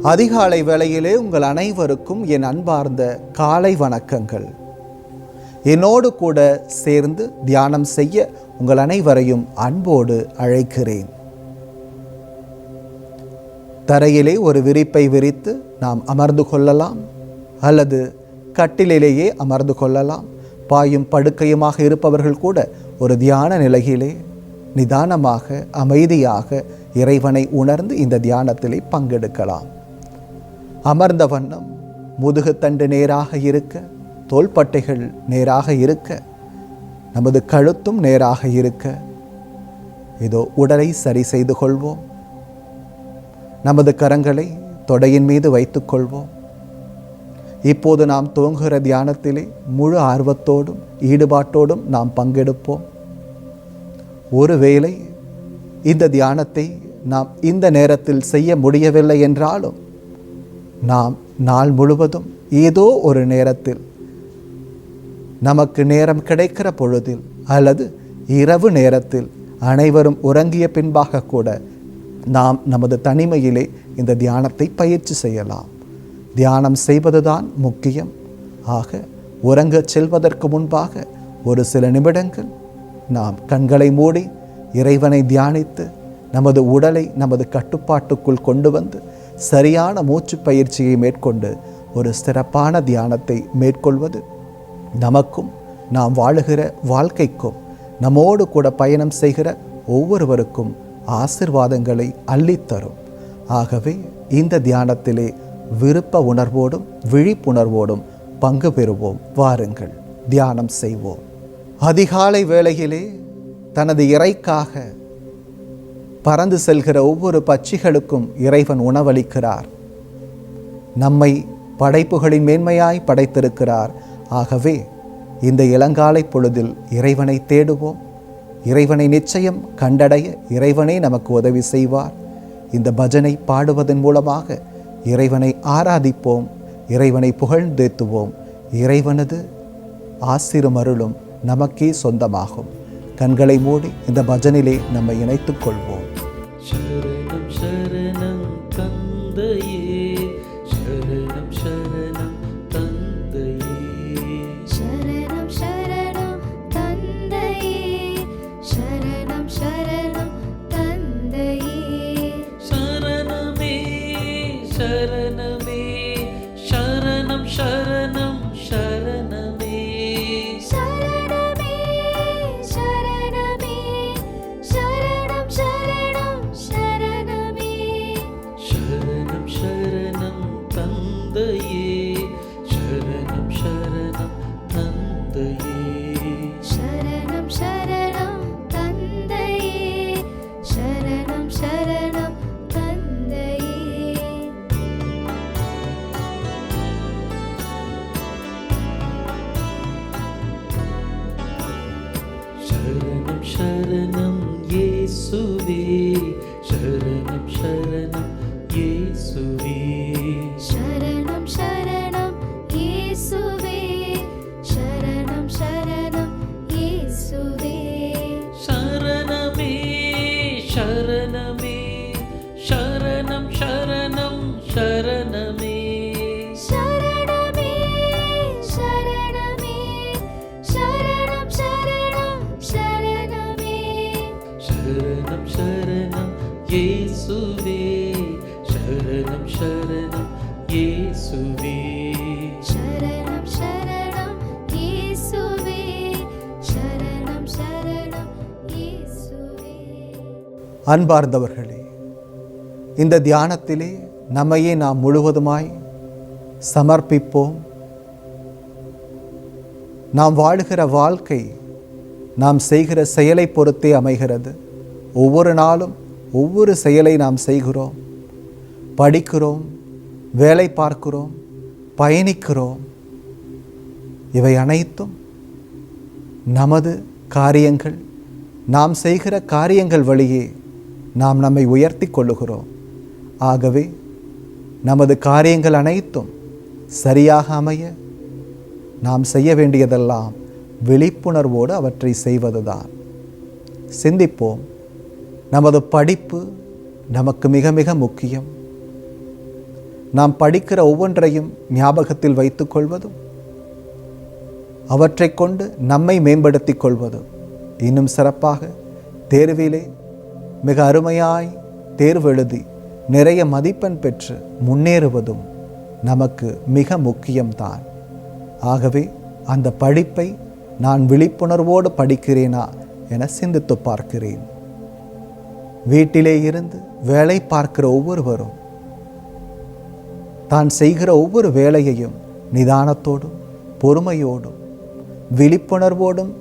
அதிகாலை வேளையிலே உங்கள் அனைவருக்கும் என் அன்பார்ந்த காலை வணக்கங்கள். என்னோடு கூட சேர்ந்து தியானம் செய்ய உங்கள் அனைவரையும் அன்போடு அழைக்கிறேன். தரையிலே ஒரு விரிப்பை விரித்து நாம் அமர்ந்து கொள்ளலாம், அல்லது கட்டிலேயே அமர்ந்து கொள்ளலாம். பாயும் படுக்கையுமாக இருப்பவர்கள் கூட ஒரு தியான நிலையிலே நிதானமாக அமைதியாக இறைவனை உணர்ந்து இந்த தியானத்திலே பங்கெடுக்கலாம். அமர்ந்த வண்ணம் முதுகுத்தண்டு நேராக இருக்க, தோள்பட்டைகள் நேராக இருக்க, நமது கழுத்தும் நேராக இருக்க, இதோ உடலை சரி செய்து கொள்வோம். நமது கரங்களை தொடையின் மீது வைத்துக் கொள்வோம். இப்போது நாம் துவங்குகிற தியானத்திலே முழு ஆர்வத்தோடும் ஈடுபாட்டோடும் நாம் பங்கெடுப்போம். ஒருவேளை இந்த தியானத்தை நாம் இந்த நேரத்தில் செய்ய முடியவில்லை என்றாலும் நாம் நாள் முழுவதும் ஏதோ ஒரு நேரத்தில் நமக்கு நேரம் கிடைக்கிற பொழுதில் அல்லது இரவு நேரத்தில் அனைவரும் உறங்கிய பின்பாக கூட நாம் நமது தனிமையிலே இந்த தியானத்தை பயிற்சி செய்யலாம். தியானம் செய்வதுதான் முக்கியம். ஆக உறங்கச் செல்வதற்கு முன்பாக ஒரு சில நிமிடங்கள் நாம் கண்களை மூடி இறைவனை தியானித்து நமது உடலை நமது கட்டுப்பாட்டுக்குள் கொண்டு வந்து சரியான மூச்சு பயிற்சியை மேற்கொண்டு ஒரு சிறப்பான தியானத்தை மேற்கொள்வது நமக்கும் நாம் வாழுகிற வாழ்க்கைக்கும் நம்மோடு கூட பயணம் செய்கிற ஒவ்வொருவருக்கும் ஆசீர்வாதங்களை அள்ளித்தரும். ஆகவே இந்த தியானத்திலே விருப்ப உணர்வோடும் விழிப்புணர்வோடும் பங்கு பெறுவோம். வாருங்கள், தியானம் செய்வோம். அதிகாலை வேளையிலே தனது இறைக்காக பறந்து செல்கிற ஒவ்வொரு பட்சிகளுக்கும் இறைவன் உணவளிக்கிறார். நம்மை படைப்புகளின் மேன்மையாய் படைத்திருக்கிறார். ஆகவே இந்த இளங்காலை பொழுதில் இறைவனை தேடுவோம். இறைவனை நிச்சயம் கண்டடைய இறைவனே நமக்கு உதவி செய்வார். இந்த பஜனை பாடுவதன் மூலமாக இறைவனை ஆராதிப்போம், இறைவனை புகழ்ந்தேத்துவோம். இறைவனது ஆசீர்வருளும் நமக்கே சொந்தமாகும். கண்களை மூடி இந்த பஜனிலே நம்மை இணைத்துக் கொள்வோம். சரணம் சரணம் தந்தையே, சரணம் சரணம் தந்தையே, சரணம் சரணம் தந்தையே, சரணம் சரணம் தந்தையே, சரணமே சரணமே, சரணம் சரணம் சரணமே, சரணமே சரணமே, சரணம் சரணம் சரணமே, சரணம் சரணம் தந்தையே, சரணம் சரணம் தந்தையே, சரணம் சரணம் தந்தையே, சரணம் சரணம் தந்தையே. சரணம் சரணம் இயேசுவே, சரணம் சரணம் இயேசுவே, சரணம் சரணம் இயேசுவே, சரணம் சரணம் இயேசுவே, சரணமே சரணமே, சரணம் சரணம் சரணமே, சரணமே சரணமே, சரணம் சரணம் சரணமே, சரணம் சரணம் இயேசுவே, சரணம் சரணம் இயேசுவே, சரணம் சரணம் இயேசுவே, சரணம் சரணம் இயேசுவே. அன்பார்ந்தவர்களே, இந்த தியானத்திலே நம்மையே நாம் முழுவதுமாய் சமர்ப்பிப்போம். நாம் வாழுகிற வாழ்க்கை நாம் செய்கிற செயலை பொறுத்தே அமைகிறது. ஒவ்வொரு நாளும் ஒவ்வொரு செயலை நாம் செய்கிறோம், படிக்கிறோம், வேலை பார்க்கிறோம், பயணிக்கிறோம். இவை அனைத்தும் நமது காரியங்கள். நாம் செய்கிற காரியங்கள் வழியே நாம் நம்மை உயர்த்தி கொள்ளுகிறோம். ஆகவே நமது காரியங்கள் அனைத்தும் சரியாக அமைய நாம் செய்ய வேண்டியதெல்லாம் விழிப்புணர்வோடு அவற்றை செய்வதுதான். சிந்திப்போம். நமது படிப்பு நமக்கு மிக மிக முக்கியம். நாம் படிக்கிற ஒவ்வொன்றையும் ஞாபகத்தில் வைத்துக் கொள்வதும் அவற்றை கொண்டு நம்மை மேம்படுத்திக் கொள்வதும் இன்னும் சிறப்பாக தேர்விலே மிக அருமையாய் தேர்வு எழுதி நிறைய மதிப்பெண் பெற்று முன்னேறுவதும் நமக்கு மிக முக்கியம்தான். ஆகவே அந்த படிப்பை நான் விழிப்புணர்வோடு படிக்கிறேனா என சிந்தித்து பார்க்கிறேன். வீட்டிலே இருந்து வேலை பார்க்கிற ஒவ்வொருவரும் தான் செய்கிற ஒவ்வொரு வேலையையும் நிதானத்தோடும் பொறுமையோடும் விழிப்புணர்வோடும்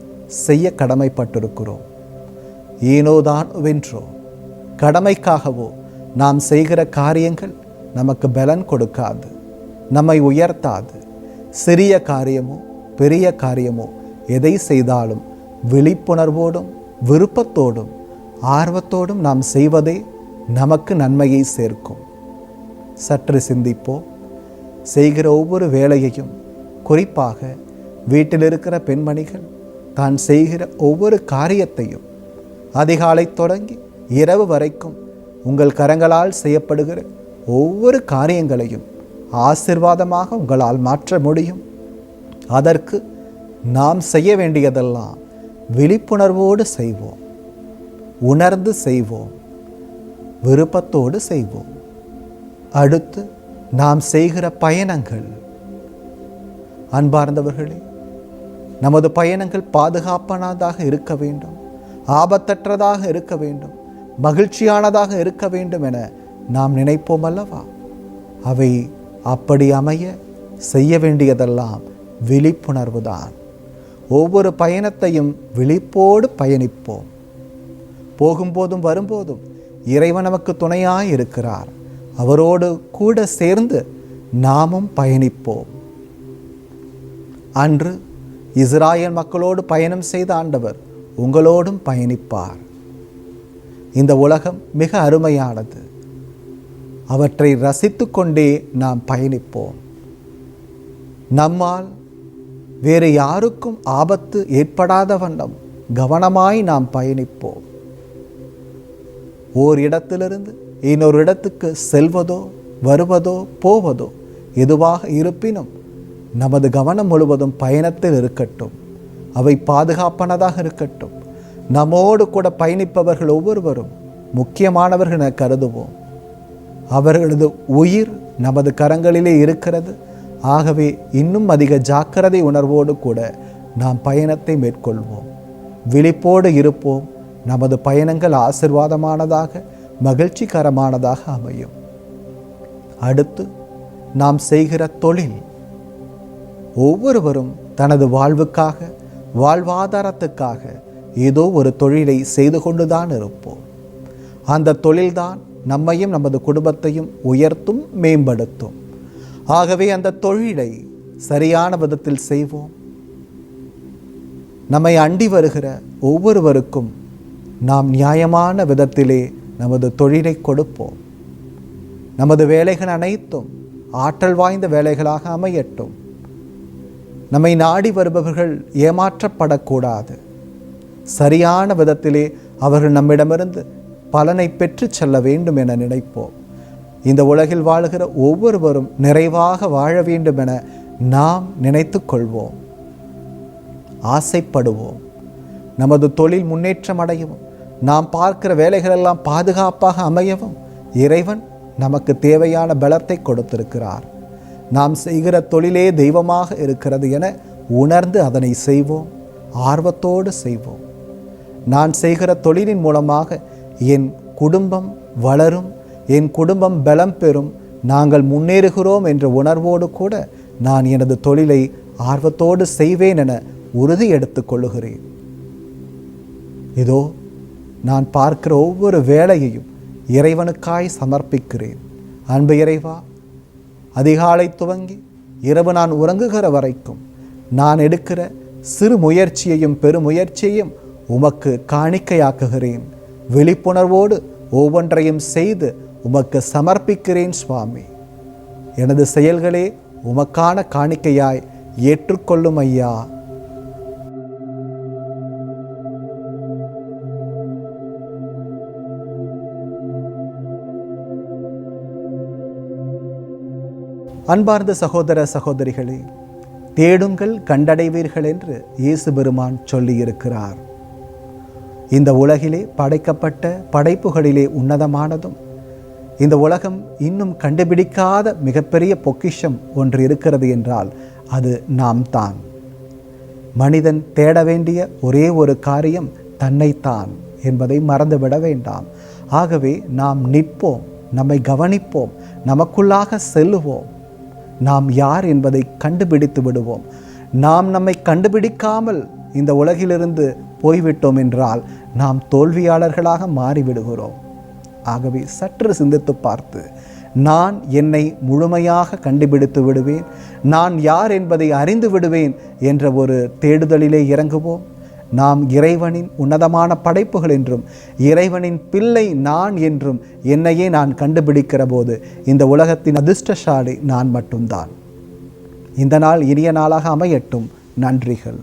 செய்ய கடமைப்பட்டிருக்கிறோம். ஏனோதான் வென்றோ கடமைக்காகவோ நாம் செய்கிற காரியங்கள் நமக்கு பலன் கொடுக்காது, நம்மை உயர்த்தாது. சிறிய காரியமோ பெரிய காரியமோ எதை செய்தாலும் விழிப்புணர்வோடும் விருப்பத்தோடும் ஆர்வத்தோடும் நாம் செய்வதே நமக்கு நன்மையை சேர்க்கும். சற்று சிந்திப்போம். செய்கிற ஒவ்வொரு வேலையையும், குறிப்பாக வீட்டில் இருக்கிற பெண்மணிகள் தான் செய்கிற ஒவ்வொரு காரியத்தையும் அதிகாலை தொடங்கி இரவு வரைக்கும் உங்கள் கரங்களால் செய்யப்படுகிற ஒவ்வொரு காரியங்களையும் ஆசீர்வாதமாக உங்களால் மாற்ற முடியும். அதற்கு நாம் செய்ய வேண்டியதெல்லாம் விழிப்புணர்வோடு செய்வோம், உணர்ந்து செய்வோம், விருப்பத்தோடு செய்வோம். அடுத்து நாம் செய்கிற பயணங்கள். அன்பார்ந்தவர்களே, நமது பயணங்கள் பாதுகாப்பானதாக இருக்க வேண்டும், ஆபத்தற்றதாக இருக்க வேண்டும், மகிழ்ச்சியானதாக இருக்க வேண்டும் என நாம் நினைப்போம் அல்லவா? அவை அப்படி அமைய செய்ய வேண்டியதெல்லாம் விழிப்புணர்வு தான். ஒவ்வொரு பயணத்தையும் விழிப்போடு பயணிப்போம். போகும்போதும் வரும்போதும் இறைவன் நமக்கு துணையாய் இருக்கிறார். அவரோடு கூட சேர்ந்து நாமும் பயணிப்போம். அன்று இஸ்ராயேல் மக்களோடு பயணம் செய்த ஆண்டவர் உங்களோடும் பயணிப்பார். இந்த உலகம் மிக அருமையானது. அவற்றை ரசித்து கொண்டே நாம் பயணிப்போம். நம்மால் வேறு யாருக்கும் ஆபத்து ஏற்படாத வண்ணம் கவனமாய் நாம் பயணிப்போம். ஓர் இடத்திலிருந்து இன்னொரு இடத்துக்கு செல்வதோ வருவதோ போவதோ எதுவாக இருப்பினும் நமது கவனம் முழுவதும் பயணத்தில் இருக்கட்டும். அவை பாதுகாப்பானதாக இருக்கட்டும். நம்மோடு கூட பயணிப்பவர்கள் ஒவ்வொருவரும் முக்கியமானவர்கள் என கருதுவோம். அவர்களது உயிர் நமது கரங்களிலே இருக்கிறது. ஆகவே இன்னும் அதிக ஜாக்கிரதை உணர்வோடு கூட நாம் பயணத்தை மேற்கொள்வோம். விழிப்போடு இருப்போம். நமது பயணங்கள் ஆசீர்வாதமானதாக மகிழ்ச்சிகரமானதாக அமையும். அடுத்து நாம் செய்கிற தொழில். ஒவ்வொருவரும் தனது வாழ்வுக்காக, வாழ்வாதாரத்துக்காக ஏதோ ஒரு தொழிலை செய்து கொண்டுதான் இருப்போம். அந்த தொழில்தான் நம்மையும் நமது குடும்பத்தையும் உயர்த்தும், மேம்படுத்தும். ஆகவே அந்த தொழிலை சரியான விதத்தில் செய்வோம். நம்மை அண்டி வருகிற ஒவ்வொருவருக்கும் நாம் நியாயமான விதத்திலே நமது தொழிலை கொடுப்போம். நமது வேலைகள் அனைத்தும் ஆற்றல் வாய்ந்த வேலைகளாக அமையட்டும். நம்மை நாடி வருபவர்கள் ஏமாற்றப்படக்கூடாது. சரியான விதத்திலே அவர்கள் நம்மிடமிருந்து பலனை பெற்று செல்ல வேண்டும் என நினைப்போம். இந்த உலகில் வாழுகிற ஒவ்வொருவரும் நிறைவாக வாழ வேண்டும் என நாம் நினைத்து கொள்வோம், ஆசைப்படுவோம். நமது தொழில் முன்னேற்றம் அடையவும், நாம் பார்க்கிற வேலைகளெல்லாம் பாதுகாப்பாக அமையவும் இறைவன் நமக்கு தேவையான பலத்தை கொடுத்திருக்கிறார். நாம் செய்கிற தொழிலே தெய்வமாக இருக்கிறது என உணர்ந்து அதனை செய்வோம், ஆர்வத்தோடு செய்வோம். நான் செய்கிற தொழிலின் மூலமாக என் குடும்பம் வளரும், என் குடும்பம் பலம் பெறும், நாங்கள் முன்னேறுகிறோம் என்ற உணர்வோடு கூட நான் எனது தொழிலை ஆர்வத்தோடு செய்வேன் என உறுதி எடுத்துக் கொள்ளுகிறேன். இதோ நான் பார்க்கிற ஒவ்வொரு வேலையையும் இறைவனுக்காய் சமர்ப்பிக்கிறேன். அன்பு இறைவா, அதிகாலை துவங்கி இரவு நான் உறங்குகிற வரைக்கும் நான் எடுக்கிற சிறு முயற்சியையும் பெருமுயற்சியையும் உமக்கு காணிக்கையாக்குகிறேன். விழிப்புணர்வோடு ஒவ்வொன்றையும் செய்து உமக்கு சமர்ப்பிக்கிறேன் சுவாமி. எனது செயல்களே உமக்கான காணிக்கையாய் ஏற்றுக்கொள்ளும் ஐயா. அன்பார்ந்த சகோதர சகோதரிகளே, தேடுங்கள் கண்டடைவீர்கள் என்று இயேசு பெருமான் சொல்லியிருக்கிறார். இந்த உலகிலே படைக்கப்பட்ட படைப்புகளிலே உன்னதமானதும், இந்த உலகம் இன்னும் கண்டுபிடிக்காத மிகப்பெரிய பொக்கிஷம் ஒன்று இருக்கிறது என்றால் அது நாம் தான். மனிதன் தேட வேண்டிய ஒரே ஒரு காரியம் தன்னைத்தான் என்பதை மறந்துவிட வேண்டாம். ஆகவே நாம் நிற்போம், நம்மை கவனிப்போம், நமக்குள்ளாக செல்லுவோம். நாம் யார் என்பதை கண்டுபிடித்து விடுவோம். நாம் நம்மை கண்டுபிடிக்காமல் இந்த உலகிலிருந்து போய்விட்டோம் என்றால் நாம் தோல்வியாளர்களாக மாறிவிடுகிறோம். ஆகவே சற்று சிந்தித்து பார்த்து, நான் என்னை முழுமையாக கண்டுபிடித்து விடுவேன், நான் யார் என்பதை அறிந்து விடுவேன் என்ற ஒரு தேடுதலிலே இறங்குவோம். நாம் இறைவனின் உன்னதமான படைப்புகள் என்றும் இறைவனின் பிள்ளை நான் என்றும் என்னையே நான் கண்டுபிடிக்கிற போது இந்த உலகத்தின் அதிர்ஷ்டசாலி நான் மட்டும்தான். இந்த நாள் இனிய நாளாக அமையட்டும். நன்றிகள்.